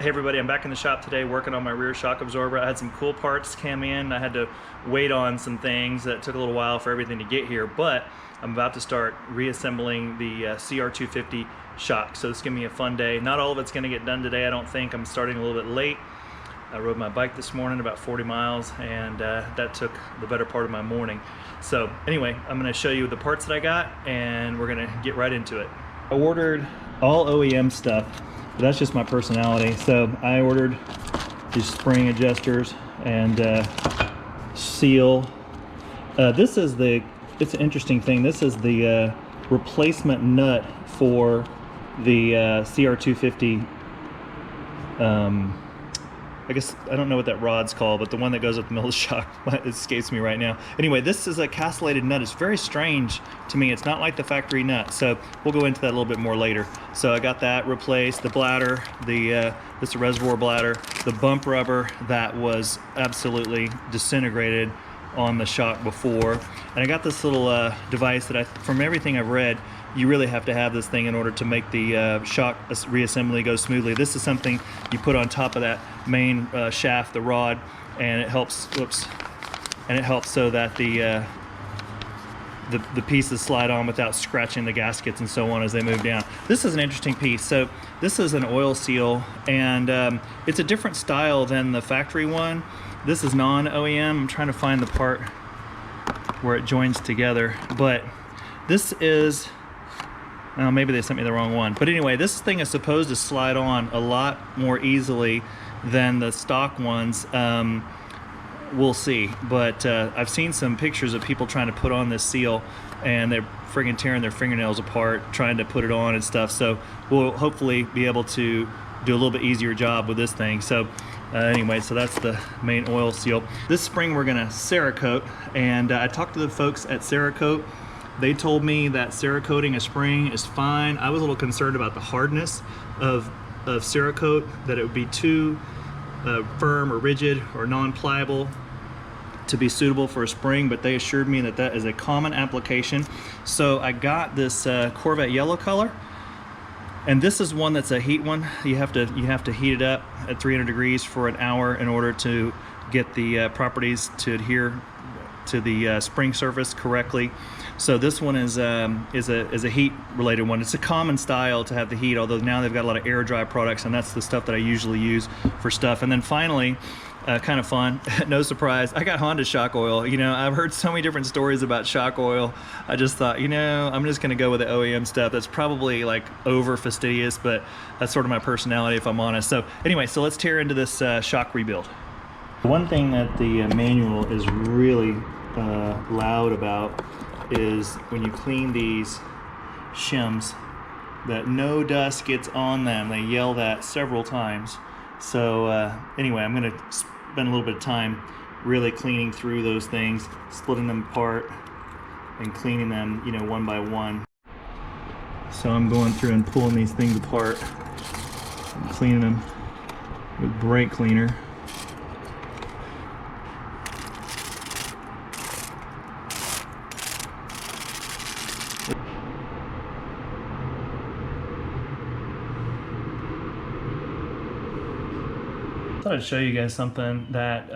Hey everybody, I'm back in the shop today working on my rear shock absorber. I had some cool parts come in. I had to wait on some things that took a little while for everything to get here, but I'm about to start reassembling the CR250 shock. So this is gonna be a fun day. Not all of it's gonna get done today, I don't think. I'm starting a little bit late. I rode my bike this morning about 40 miles and that took the better part of my morning. So anyway, I'm gonna show you the parts that I got and we're gonna get right into it. I ordered all OEM stuff. But that's just my personality. So I ordered these spring adjusters and seal. It's an interesting thing. This is the replacement nut for the CR250. I guess, I don't know what that rod's called, but the one that goes up the middle of the shock, it escapes me right now. Anyway, this is a castellated nut. It's very strange to me. It's not like the factory nut. So we'll go into that a little bit more later. So I got that replaced, the bladder, this is a reservoir bladder, the bump rubber that was absolutely disintegrated on the shock before. And I got this little device that from everything I've read, you really have to have this thing in order to make the shock reassembly go smoothly. This is something you put on top of that main shaft, the rod, and it helps. And it helps so that the pieces slide on without scratching the gaskets and so on as they move down. This is an interesting piece. So this is an oil seal, and it's a different style than the factory one. This is non-OEM. I'm trying to find the part where it joins together, but this is. Well, maybe they sent me the wrong one. But anyway, this thing is supposed to slide on a lot more easily than the stock ones. We'll see. But I've seen some pictures of people trying to put on this seal and they're friggin' tearing their fingernails apart trying to put it on and stuff. So we'll hopefully be able to do a little bit easier job with this thing. So anyway, so that's the main oil seal. This spring we're gonna Cerakote, and I talked to the folks at Cerakote. They told me that Cerakoting a spring is fine. I was a little concerned about the hardness of Cerakote, that it would be too firm or rigid or non-pliable to be suitable for a spring, but they assured me that that is a common application. So I got this Corvette yellow color, and this is one that's a heat one. You have to heat it up at 300 degrees for an hour in order to get the properties to adhere to the spring surface correctly. So this one is a heat related one. It's a common style to have the heat, although now they've got a lot of air dry products, and that's the stuff that I usually use for stuff. And then finally, kind of fun, no surprise, I got Honda shock oil. You know, I've heard so many different stories about shock oil. I just thought, you know, I'm just gonna go with the OEM stuff. That's probably like over fastidious, but that's sort of my personality if I'm honest. So anyway, so let's tear into this shock rebuild. One thing that the manual is really loud about is when you clean these shims that no dust gets on them. They yell that several times. So anyway, I'm gonna spend a little bit of time really cleaning through those things, splitting them apart and cleaning them, you know, one by one. So I'm going through and pulling these things apart and cleaning them with brake cleaner. I thought I'd show you guys something that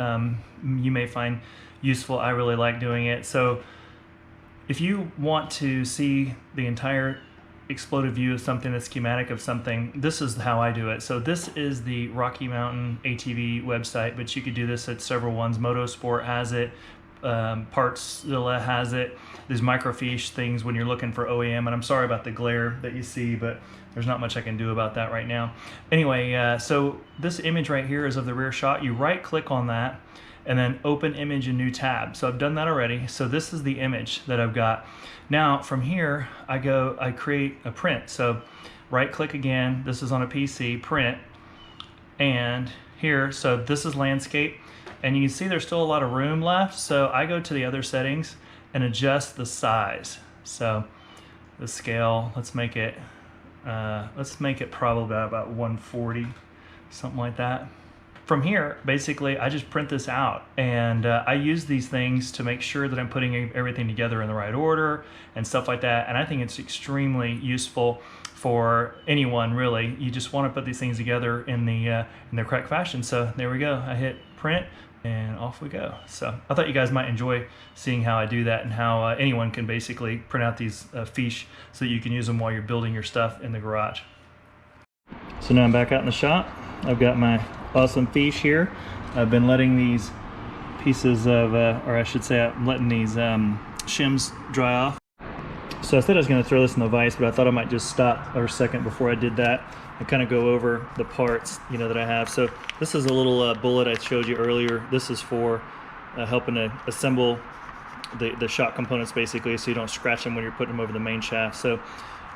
you may find useful. I really like doing it. So if you want to see the entire exploded view of something, the schematic of something, this is how I do it. So this is the Rocky Mountain ATV website, but you could do this at several ones. Motosport has it, Partzilla has it. These microfiche things when you're looking for OEM, and I'm sorry about the glare that you see, but there's not much I can do about that right now. Anyway, so this image right here is of the rear shot. You right click on that and then open image in new tab. So I've done that already. So this is the image that I've got. Now from here, I create a print. So right click again, this is on a PC, print, and here, so this is landscape, and you can see there's still a lot of room left. So I go to the other settings and adjust the size. So the scale, let's make it probably about 140, something like that. from here, basically, I just print this out, and I use these things to make sure that I'm putting everything together in the right order and stuff like that. And I think it's extremely useful for anyone, really. You just want to put these things together in the correct fashion. So there we go. I hit print, and off we go. So I thought you guys might enjoy seeing how I do that, and how anyone can basically print out these fiche so that you can use them while you're building your stuff in the garage. So now I'm back out in the shop. I've got my awesome fiche here. I've been letting these pieces of, or I should say I'm letting these shims dry off. So I said I was going to throw this in the vise, but I thought I might just stop for a second before I did that and kind of go over the parts, you know, that I have. So this is a little bullet I showed you earlier. This is for helping to assemble the shock components, basically, so you don't scratch them when you're putting them over the main shaft. So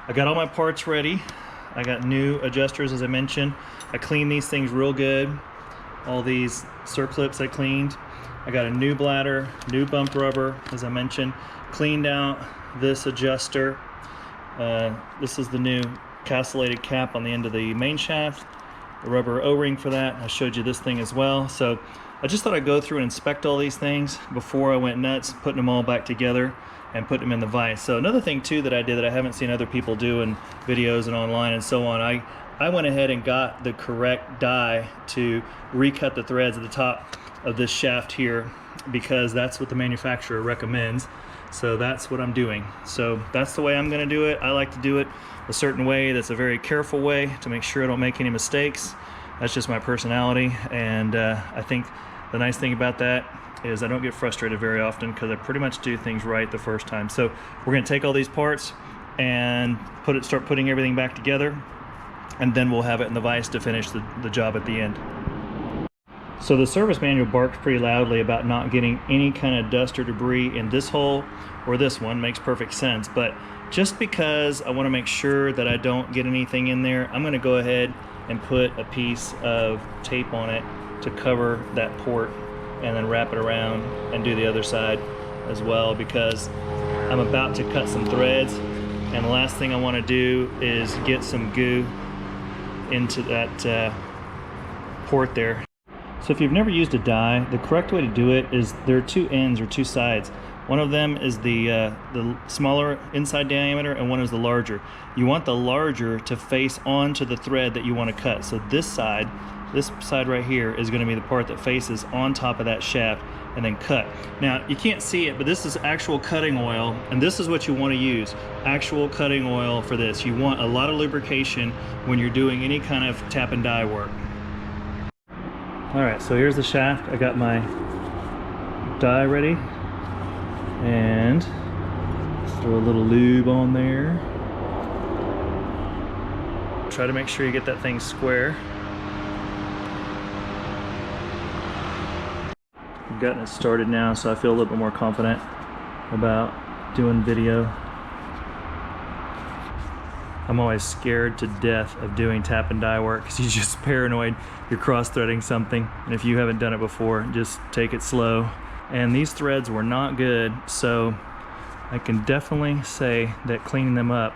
I got all my parts ready. I got new adjusters, as I mentioned. I cleaned these things real good. All these circlips I cleaned. I got a new bladder, new bump rubber, as I mentioned. Cleaned out this adjuster. This is the new castellated cap on the end of the main shaft. The rubber O-ring for that. I showed you this thing as well. So I just thought I'd go through and inspect all these things before I went nuts, putting them all back together and put them in the vise. So another thing too that I did that I haven't seen other people do in videos and online and so on, I went ahead and got the correct die to recut the threads at the top of this shaft here, because that's what the manufacturer recommends. So that's what I'm doing. So that's the way I'm going to do it. I like to do it a certain way that's a very careful way to make sure I don't make any mistakes. That's just my personality, and I think the nice thing about that is I don't get frustrated very often, because I pretty much do things right the first time. So we're going to take all these parts and start putting everything back together, and then we'll have it in the vise to finish the job at the end. So the service manual barks pretty loudly about not getting any kind of dust or debris in this hole or this one. Makes perfect sense, but just because I want to make sure that I don't get anything in there, I'm going to go ahead and put a piece of tape on it to cover that port, and then wrap it around and do the other side as well, because I'm about to cut some threads, and the last thing I want to do is get some goo into that port there. So if you've never used a die, the correct way to do it is there are two ends or two sides. One of them is the smaller inside diameter, and one is the larger. You want the larger to face onto the thread that you want to cut. So this side right here is going to be the part that faces on top of that shaft and then cut. Now you can't see it, but this is actual cutting oil, and this is what you want to use. Actual cutting oil for this. You want a lot of lubrication when you're doing any kind of tap and die work. Alright, so here's the shaft. I got my die ready, and throw a little lube on there. Try to make sure you get that thing square. I've gotten it started now, so I feel a little bit more confident about doing video. I'm always scared to death of doing tap and die work, because you're just paranoid you're cross-threading something, and if you haven't done it before, just take it slow. And these threads were not good, so I can definitely say that cleaning them up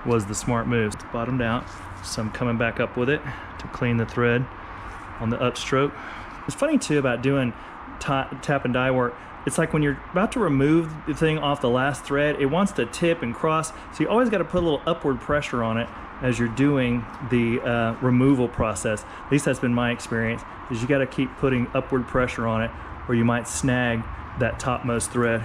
was the smart move. It's bottomed out, so I'm coming back up with it to clean the thread on the upstroke. It's funny too about doing tap and die work. It's like when you're about to remove the thing off the last thread, it wants to tip and cross, so you always got to put a little upward pressure on it as you're doing the removal process. At least that's been my experience, is you got to keep putting upward pressure on it, or you might snag that topmost thread.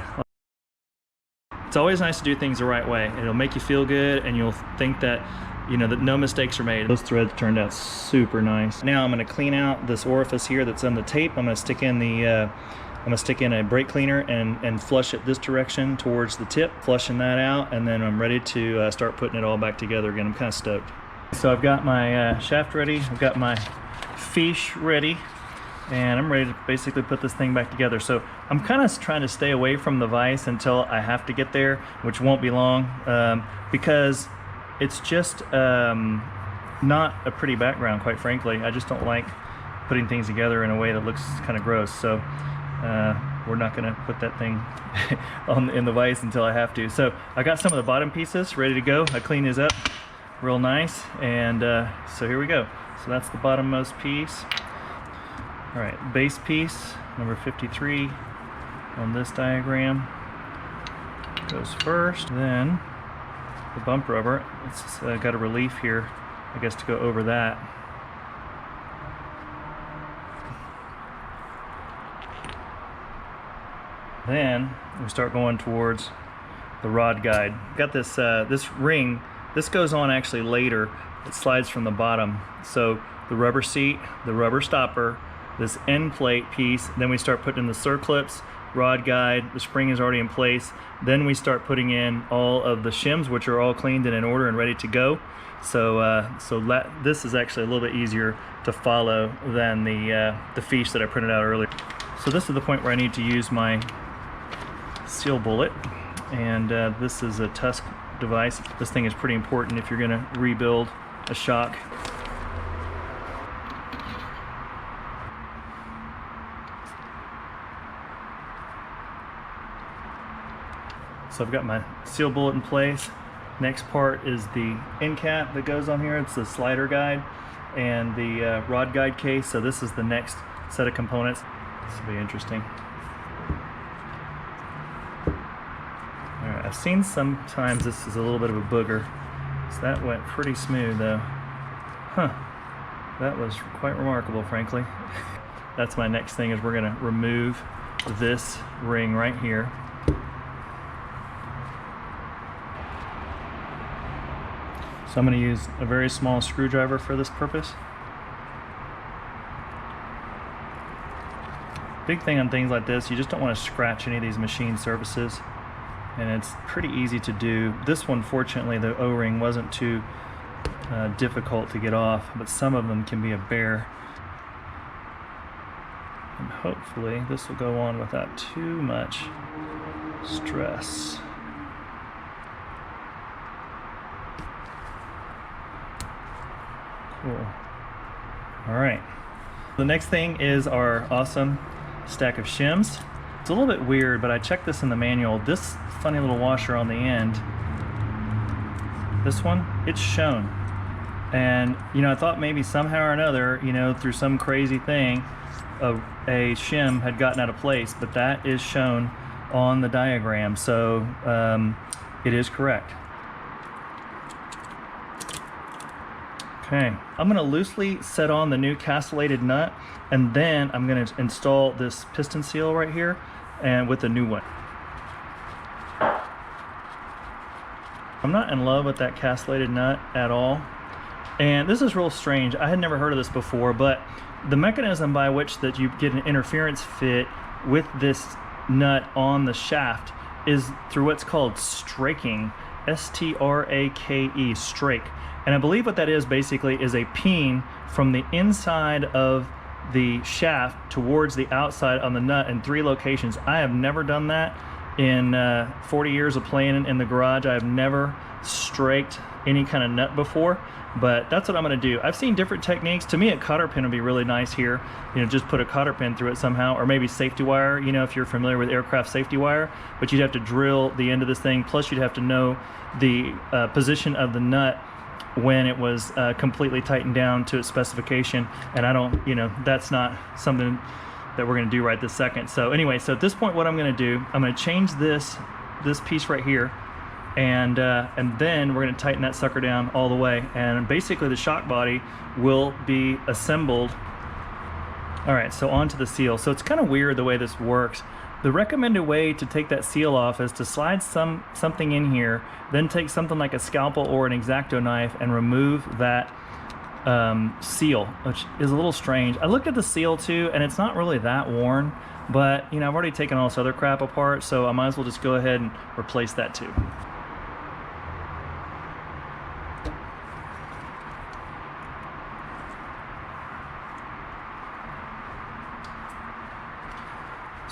It's always nice to do things the right way. It'll make you feel good, and you'll think that, you know, that no mistakes are made. Those threads turned out super nice. Now I'm going to clean out this orifice here that's on the tape. I'm going to stick in a brake cleaner and flush it this direction towards the tip, flushing that out, and then I'm ready to start putting it all back together again. I'm kind of stoked. So I've got my shaft ready, I've got my fiche ready, and I'm ready to basically put this thing back together. So I'm kind of trying to stay away from the vise until I have to get there, which won't be long, because it's just not a pretty background, quite frankly. I just don't like putting things together in a way that looks kind of gross. So we're not going to put that thing in the vise until I have to. So I got some of the bottom pieces ready to go. I cleaned these up real nice, and so here we go. So that's the bottommost piece. All right, base piece, number 53 on this diagram goes first. Then the bump rubber, it's got a relief here, I guess, to go over that. Then we start going towards the rod guide. Got this this ring. This goes on actually later. It slides from the bottom. So the rubber seat, the rubber stopper, this end plate piece. Then we start putting in the circlips, rod guide. The spring is already in place. Then we start putting in all of the shims, which are all cleaned and in order and ready to go. So this is actually a little bit easier to follow than the fiche that I printed out earlier. So this is the point where I need to use my seal bullet, and this is a Tusk device. This thing is pretty important if you're going to rebuild a shock. So I've got my seal bullet in place. Next part is the end cap that goes on here. It's the slider guide and the rod guide case. So this is the next set of components. This will be interesting. Alright, I've seen sometimes this is a little bit of a booger. So that went pretty smooth though. Huh. That was quite remarkable, frankly. That's my next thing, is we're going to remove this ring right here. So I'm going to use a very small screwdriver for this purpose. Big thing on things like this, you just don't want to scratch any of these machine surfaces, and it's pretty easy to do. This one, fortunately, the O-ring wasn't too difficult to get off, but some of them can be a bear. And hopefully this will go on without too much stress. Cool. All right. The next thing is our awesome stack of shims. It's a little bit weird, but I checked this in the manual. This funny little washer on the end, this one, it's shown. And, you know, I thought maybe somehow or another, you know, through some crazy thing, a shim had gotten out of place, but that is shown on the diagram. So it is correct. Okay, I'm going to loosely set on the new castellated nut, and then I'm going to install this piston seal right here and with the new one. I'm not in love with that castellated nut at all, and this is real strange. I had never heard of this before, but the mechanism by which that you get an interference fit with this nut on the shaft is through what's called straking, S-T-R-A-K-E, strake. And I believe what that is basically is a peen from the inside of the shaft towards the outside on the nut in 3 locations. I have never done that in 40 years of playing in the garage. I have never straked any kind of nut before, but that's what I'm going to do. I've seen different techniques. To me, a cotter pin would be really nice here. You know, just put a cotter pin through it somehow, or maybe safety wire, you know, if you're familiar with aircraft safety wire, but you'd have to drill the end of this thing. Plus you'd have to know the position of the nut when it was completely tightened down to its specification, and I don't, you know, that's not something that we're going to do right this second. So anyway, so at this point what I'm going to do, I'm going to change this piece right here, and then we're going to tighten that sucker down all the way, and basically the shock body will be assembled. All right, so onto the seal. So it's kind of weird the way this works. The recommended way to take that seal off is to slide something in here, then take something like a scalpel or an X-Acto knife and remove that seal, which is a little strange. I looked at the seal too, and it's not really that worn, but you know, I've already taken all this other crap apart, so I might as well just go ahead and replace that too.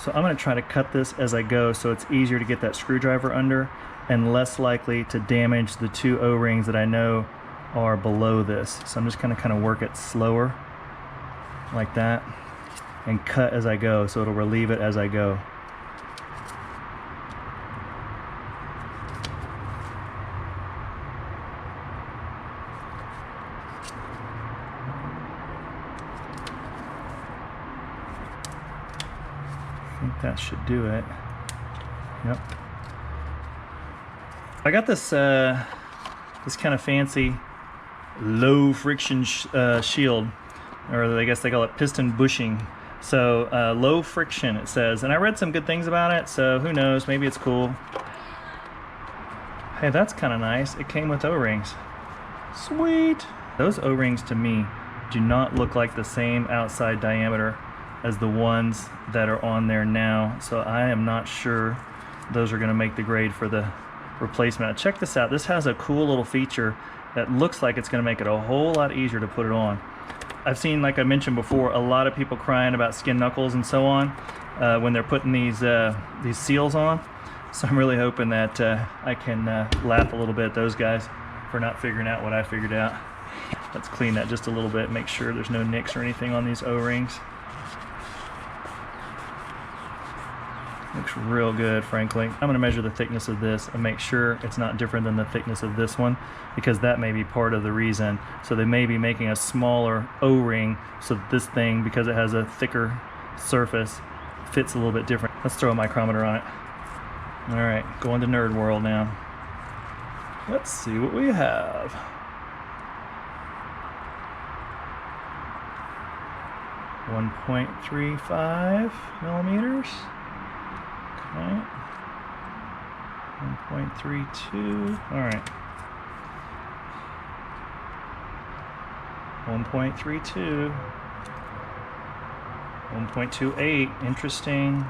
So I'm going to try to cut this as I go so it's easier to get that screwdriver under and less likely to damage the 2 O-rings that I know are below this. So I'm just going to kind of work it slower like that and cut as I go, so it'll relieve it as I go. I think that should do it. Yep. I got this this kind of fancy low friction shield, or I guess they call it piston bushing. So low friction it says, and I read some good things about it, so who knows, maybe it's cool. Hey, that's kind of nice. It came with O-rings. Sweet. Those O-rings to me do not look like the same outside diameter as the ones that are on there now, so I am not sure those are going to make the grade for the replacement. Check this out. This has a cool little feature that looks like it's going to make it a whole lot easier to put it on. I've seen, like I mentioned before, a lot of people crying about skin knuckles and so on when they're putting these seals on. So I'm really hoping that I can laugh a little bit at those guys for not figuring out what I figured out. Let's clean that just a little bit, make sure there's no nicks or anything on these O-rings. Looks real good, frankly. I'm going to measure the thickness of this and make sure it's not different than the thickness of this one, because that may be part of the reason. So they may be making a smaller O-ring so that this thing, because it has a thicker surface, fits a little bit different. Let's throw a micrometer on it. All right, going to nerd world now. Let's see what we have. 1.35 millimeters. Okay. 1.32. All right. 1.32. 1.28. Interesting.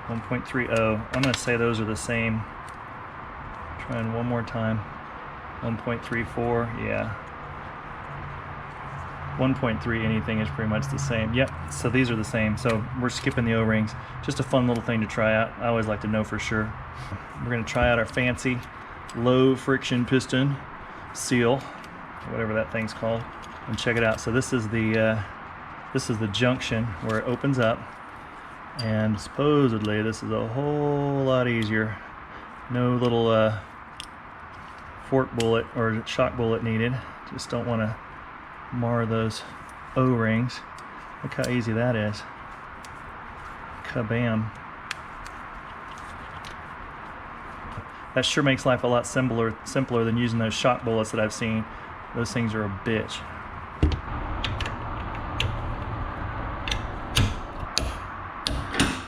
1.30. I'm going to say those are the same. Trying one more time. 1.34. Yeah. 1.3 anything is pretty much the same. Yep, so these are the same. So we're skipping the O-rings. Just a fun little thing to try out. I always like to know for sure. We're going to try out our fancy low friction piston seal, whatever that thing's called, and check it out. So this is the junction where it opens up, and supposedly this is a whole lot easier. No little fork bullet or shock bullet needed. Just don't want to mar those O-rings. Look how easy that is. Kabam. That sure makes life a lot simpler than using those shock bullets that I've seen. Those things are a bitch.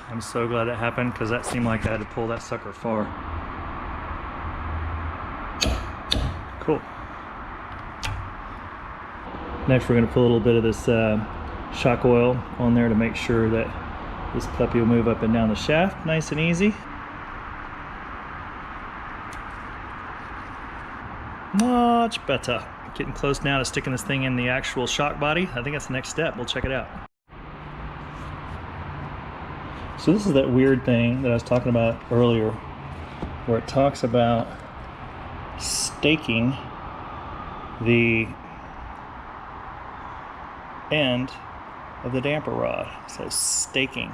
I'm so glad that happened, because that seemed like I had to pull that sucker far. Cool. Next we're going to put a little bit of this shock oil on there to make sure that this puppy will move up and down the shaft nice and easy. Much better. Getting close now to sticking this thing in the actual shock body. I think that's the next step. We'll check it out. So this is that weird thing that I was talking about earlier, where it talks about staking the end of the damper rod. So staking,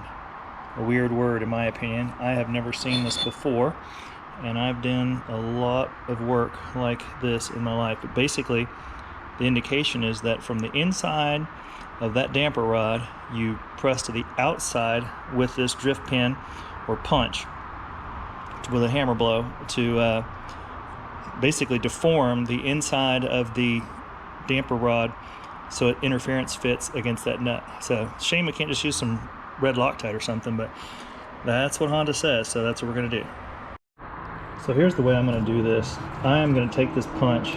a weird word in my opinion. I have never seen this before, and I've done a lot of work like this in my life. But basically the indication is that from the inside of that damper rod, you press to the outside with this drift pin or punch with a hammer blow to basically deform the inside of the damper rod so it interference fits against that nut. So shame we can't just use some red Loctite or something, but that's what Honda says, so that's what we're going to do. So here's the way I'm going to do this. I am going to take this punch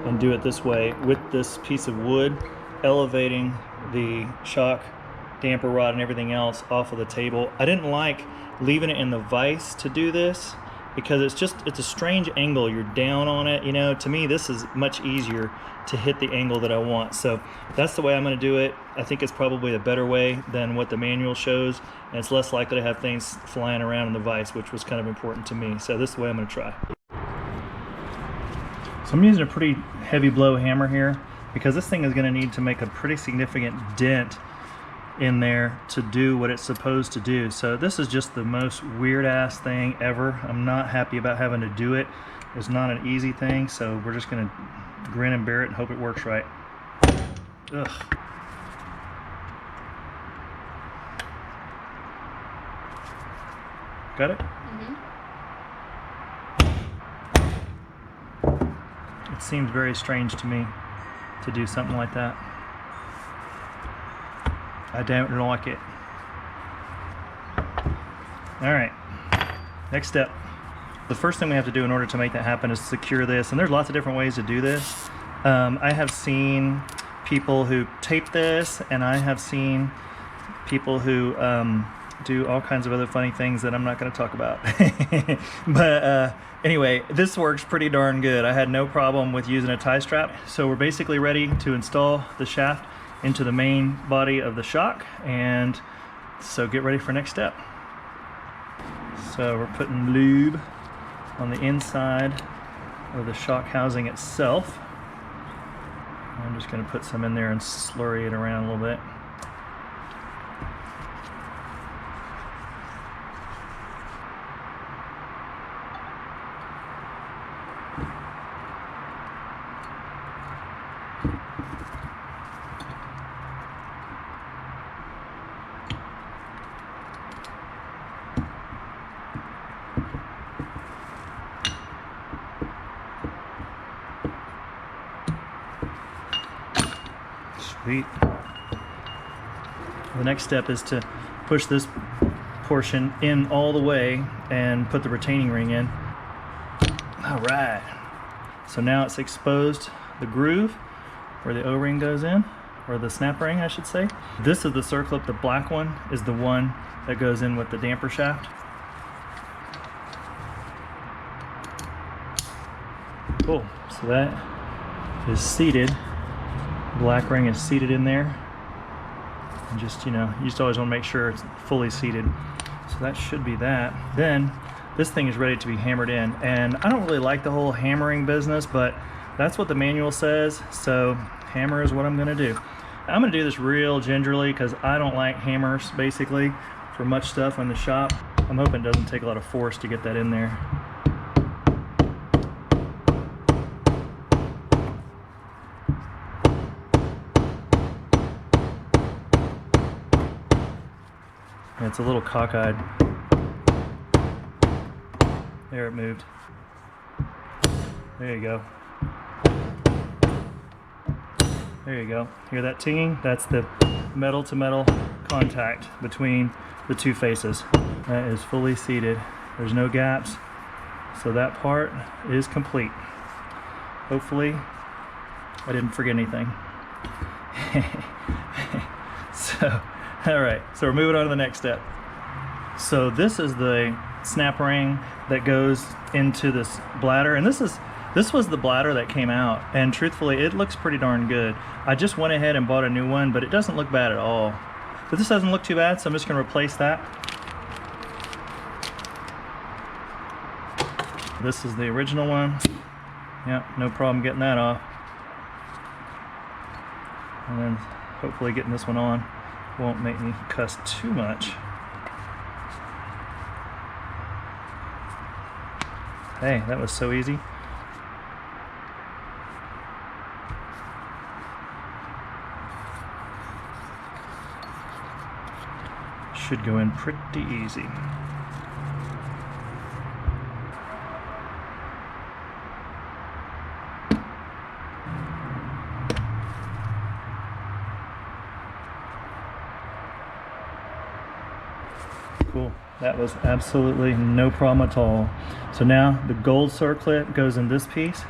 and do it this way with this piece of wood, elevating the shock damper rod and everything else off of the table. I didn't like leaving it in the vise to do this, because it's a strange angle. You're down on it, you know. To me, this is much easier to hit the angle that I want. So that's the way I'm going to do it. I think it's probably a better way than what the manual shows, and it's less likely to have things flying around in the vise, which was kind of important to me. So this is the way I'm going to try. So I'm using a pretty heavy blow hammer here, because this thing is going to need to make a pretty significant dent in there to do what it's supposed to do. So this is just the most weird ass thing ever. I'm not happy about having to do it. It's not an easy thing, so we're just gonna grin and bear it and hope it works right. Ugh. Got it? It seems very strange to me to do something like that. I don't like it. All right, next step. The first thing we have to do in order to make that happen is secure this, and there's lots of different ways to do this. I have seen people who tape this, and I have seen people who do all kinds of other funny things that I'm not going to talk about. But anyway, this works pretty darn good. I had no problem with using a tie strap. So we're basically ready to install the shaft into the main body of the shock, and so get ready for next step. So we're putting lube on the inside of the shock housing itself. I'm just going to put some in there and slurry it around a little bit. Sweet. The next step is to push this portion in all the way and put the retaining ring in. All right. So now it's exposed the groove where the O-ring goes in, or the snap ring, I should say. This is the circlip. The black one is the one that goes in with the damper shaft. Cool. So that is seated. Black ring is seated in there, and just, you know, you just always want to make sure it's fully seated. So that should be that. Then this thing is ready to be hammered in, and I don't really like the whole hammering business, but that's what the manual says, so hammer is what I'm going to do. I'm going to do this real gingerly because I don't like hammers basically for much stuff in the shop. I'm hoping it doesn't take a lot of force to get that in there. It's a little cockeyed. There, it moved. There you go. There you go. Hear that tinging? That's the metal to metal contact between the two faces. That is fully seated. There's no gaps. So that part is complete. Hopefully I didn't forget anything. All right, so we're moving on to the next step. So this is the snap ring that goes into this bladder, and this was the bladder that came out, and truthfully it looks pretty darn good. I just went ahead and bought a new one, but it doesn't look bad at all. But this doesn't look too bad, so I'm just going to replace that. This is the original one. Yeah, no problem getting that off. And then hopefully getting this one on won't make me cuss too much. Hey, that was so easy. Should go in pretty easy. Cool. That was absolutely no problem at all. So now the gold circlip goes in this piece.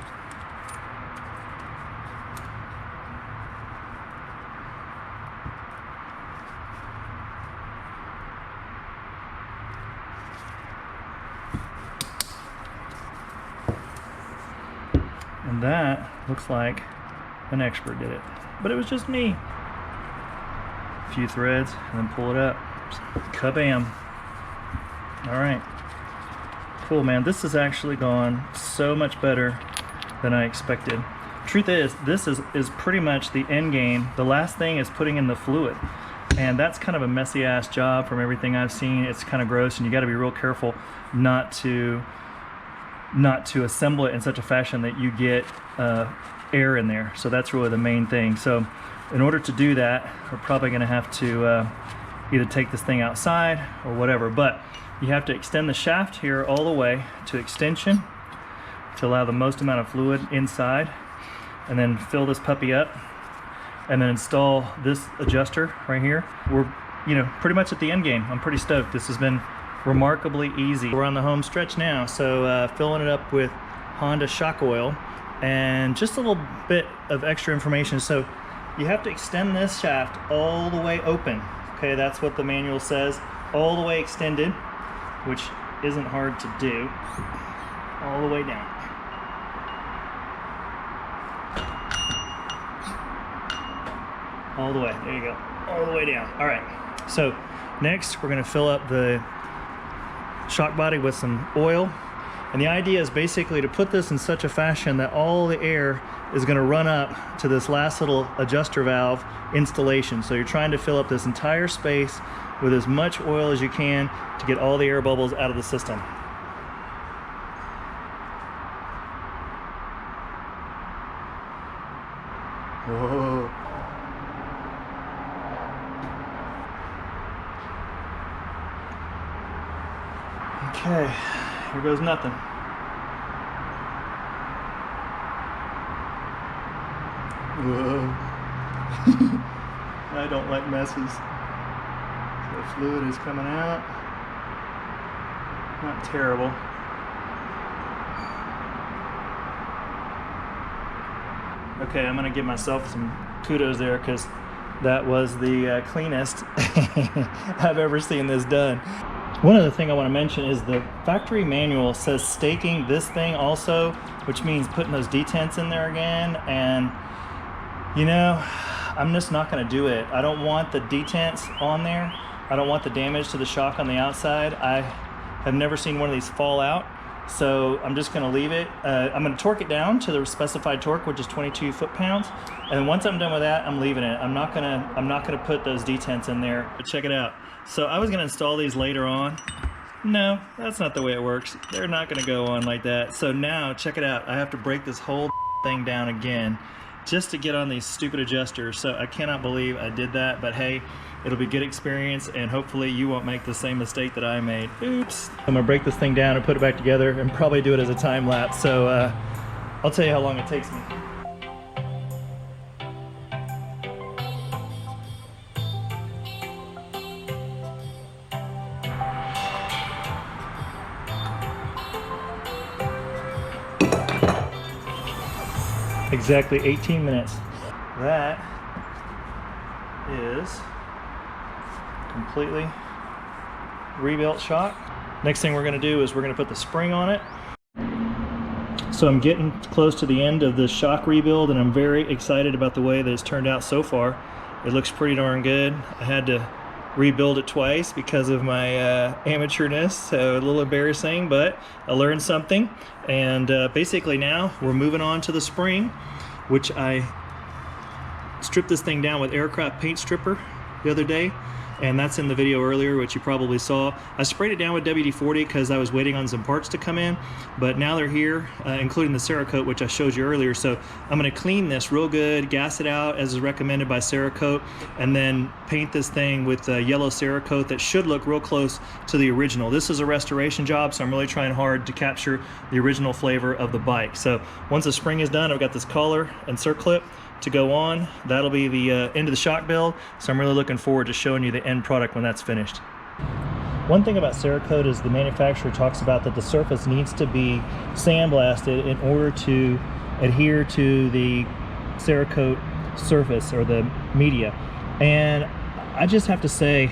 And that looks like an expert did it. But it was just me. A few threads and then pull it up. Kabam. All right, cool, man. This has actually gone so much better than I expected. Truth is, this is pretty much the end game. The last thing is putting in the fluid, and that's kind of a messy ass job from everything I've seen. It's kind of gross, and you got to be real careful not to assemble it in such a fashion that you get air in there. So that's really the main thing. So in order to do that, we're probably going to have to either take this thing outside or whatever. But You have to extend the shaft here all the way to extension to allow the most amount of fluid inside, and then fill this puppy up, and then install this adjuster right here. We're, pretty much at the end game. I'm pretty stoked. This has been remarkably easy. We're on the home stretch now, so filling it up with Honda shock oil, and just a little bit of extra information. So you have to extend this shaft all the way open. Okay, that's what the manual says. All the way extended, which isn't hard to do. All the way down. All the way, there you go. All the way down. All right, so next we're gonna fill up the shock body with some oil. And the idea is basically to put this in such a fashion that all the air is going to run up to this last little adjuster valve installation. So you're trying to fill up this entire space with as much oil as you can to get all the air bubbles out of the system. Whoa. Okay, here goes nothing. Whoa. I don't like messes. The fluid is coming out. Not terrible. Okay, I'm gonna give myself some kudos there, because that was the cleanest I've ever seen this done. One other thing I want to mention is the factory manual says staking this thing also, which means putting those detents in there again, and I'm just not going to do it. I don't want the detents on there. I don't want the damage to the shock on the outside. I have never seen one of these fall out, so I'm just going to leave it. I'm going to torque it down to the specified torque, which is 22 foot-pounds, and once I'm done with that, I'm leaving it. I'm not gonna put those detents in there. But check it out. So I was going to install these later on. No, that's not the way it works. They're not going to go on like that. So now check it out. I have to break this whole thing down again just to get on these stupid adjusters. So I cannot believe I did that, but hey, it'll be good experience, and hopefully you won't make the same mistake that I made. Oops. I'm gonna break this thing down and put it back together and probably do it as a time lapse. So I'll tell you how long it takes me. Exactly 18 minutes. That is completely rebuilt shock. Next thing we're going to do is we're going to put the spring on it. So I'm getting close to the end of the shock rebuild, and I'm very excited about the way that it's turned out so far. It looks pretty darn good. I had to rebuild it twice because of my amateurness, so a little embarrassing, but I learned something. And basically now we're moving on to the spring, which I stripped this thing down with aircraft paint stripper the other day, and that's in the video earlier, which you probably saw. I sprayed it down with WD-40 because I was waiting on some parts to come in, but now they're here, including the Cerakote, which I showed you earlier. So I'm going to clean this real good, gas it out as is recommended by Cerakote, and then paint this thing with yellow Cerakote that should look real close to the original. This is a restoration job, so I'm really trying hard to capture the original flavor of the bike. So once the spring is done, I've got this collar and circlip to go on. That'll be the end of the shock build, so I'm really looking forward to showing you the end product when that's finished. One thing about Cerakote is the manufacturer talks about that the surface needs to be sandblasted in order to adhere to the Cerakote surface or the media, and I just have to say,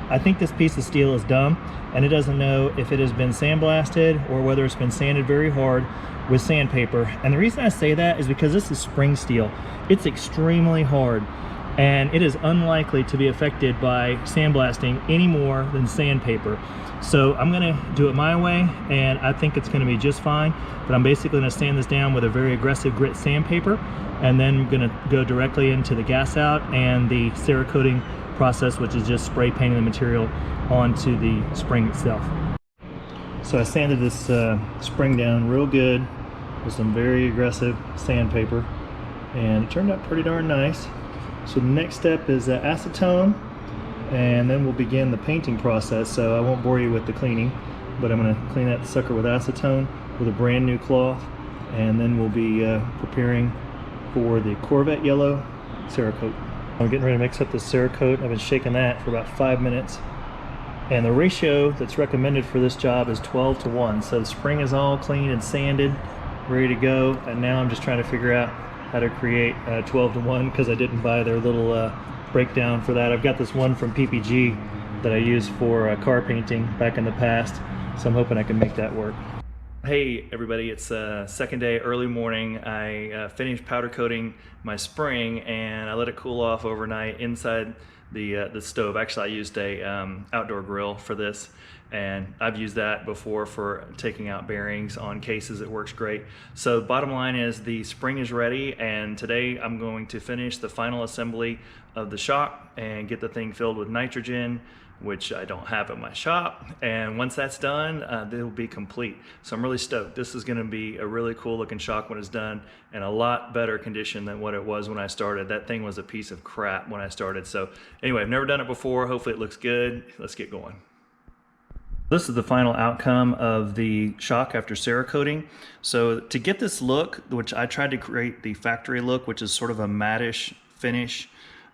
I think this piece of steel is dumb, and it doesn't know if it has been sandblasted or whether it's been sanded very hard with sandpaper. And the reason I say that is because this is spring steel. It's extremely hard, and it is unlikely to be affected by sandblasting any more than sandpaper. So I'm gonna do it my way, and I think it's gonna be just fine. But I'm basically gonna sand this down with a very aggressive grit sandpaper, and then I'm gonna go directly into the gas out and the Cerakoting process, which is just spray painting the material onto the spring itself. So I sanded this spring down real good with some very aggressive sandpaper, and it turned out pretty darn nice. So the next step is acetone, and then we'll begin the painting process. So I won't bore you with the cleaning, but I'm going to clean that sucker with acetone with a brand new cloth, and then we'll be preparing for the Corvette yellow Cerakote. I'm getting ready to mix up the Cerakote. I've been shaking that for about 5 minutes, and the ratio that's recommended for this job is 12:1. So the spring is all clean and sanded, ready to go, and now I'm just trying to figure out how to create 12:1 because I didn't buy their little breakdown for that. I've got this one from PPG that I used for car painting back in the past, so I'm hoping I can make that work. Hey everybody, it's second day, early morning. I finished powder coating my spring and I let it cool off overnight inside the stove. Actually, I used a outdoor grill for this, and I've used that before for taking out bearings on cases. It works great. So bottom line is the spring is ready, and today I'm going to finish the final assembly of the shock and get the thing filled with nitrogen, which I don't have at my shop. And once that's done, it'll be complete. So I'm really stoked. This is gonna be a really cool looking shock when it's done, and a lot better condition than what it was when I started. That thing was a piece of crap when I started. So anyway, I've never done it before. Hopefully it looks good. Let's get going. This is the final outcome of the shock after Cerakoting. So to get this look, which I tried to create the factory look, which is sort of a mattish finish,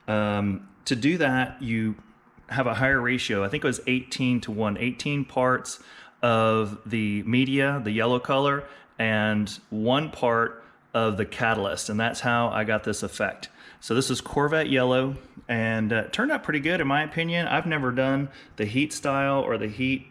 to do that, you have a higher ratio. I think it was 18:1, 18 parts of the media, the yellow color, and 1 part of the catalyst, and that's how I got this effect. So this is Corvette yellow, and it turned out pretty good in my opinion. I've never done the heat style or the heat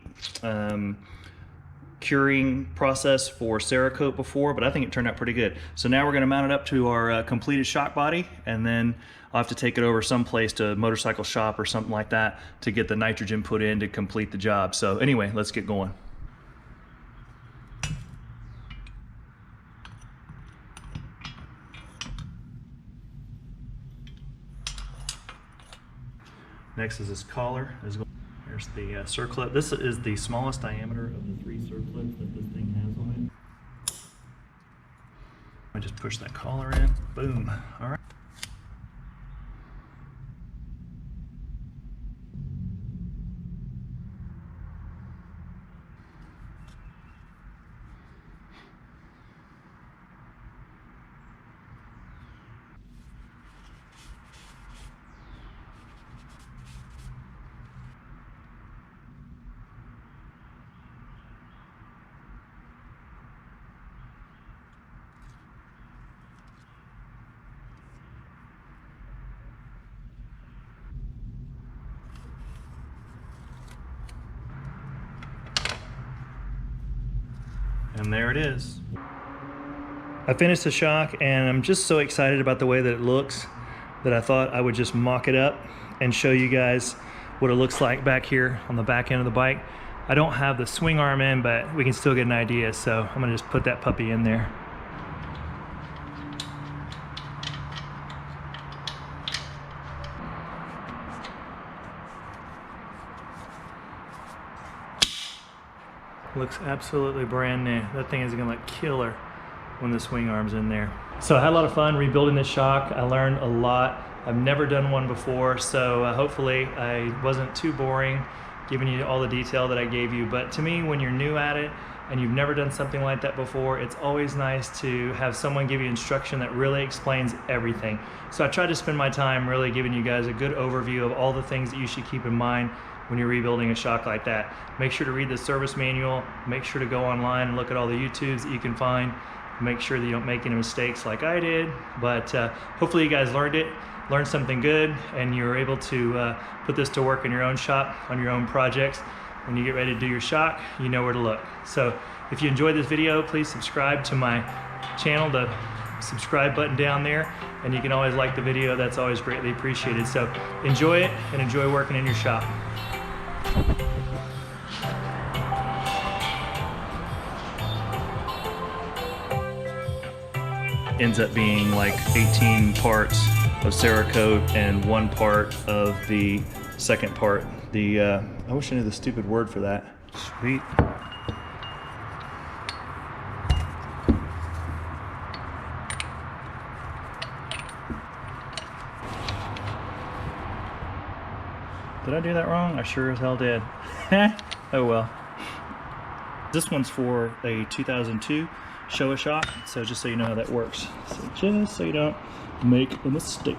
curing process for Cerakote before, but I think it turned out pretty good. So now we're going to mount it up to our completed shock body, and then I'll have to take it over someplace to a motorcycle shop or something like that to get the nitrogen put in to complete the job. So anyway, let's get going. Next is this collar. Here's the circlip. This is the smallest diameter of the 3 circlips that this thing has on it. I just push that collar in. Boom. All right. And there it is. I finished the shock, and I'm just so excited about the way that it looks that I thought I would just mock it up and show you guys what it looks like back here on the back end of the bike. I don't have the swing arm in, but we can still get an idea, so I'm gonna just put that puppy in there. Looks absolutely brand new. That thing is gonna look killer when the swing arm's in there. So I had a lot of fun rebuilding this shock. I learned a lot. I've never done one before, so hopefully I wasn't too boring giving you all the detail that I gave you. But to me, when you're new at it and you've never done something like that before, it's always nice to have someone give you instruction that really explains everything. So I tried to spend my time really giving you guys a good overview of all the things that you should keep in mind when you're rebuilding a shock like that. Make sure to read the service manual. Make sure to go online and look at all the YouTubes that you can find. Make sure that you don't make any mistakes like I did. But hopefully you guys learned something good, and you're able to put this to work in your own shop, on your own projects. When you get ready to do your shock, you know where to look. So if you enjoyed this video, please subscribe to my channel, the subscribe button down there, and you can always like the video. That's always greatly appreciated. So enjoy it, and enjoy working in your shop. Ends up being like 18 parts of Cerakote and 1 part of the second part. I wish I knew the stupid word for that. Sweet. Did I do that wrong? I sure as hell did. Oh well. This one's for a 2002 Showa shop, so just so you know how that works. So just so you don't make a mistake.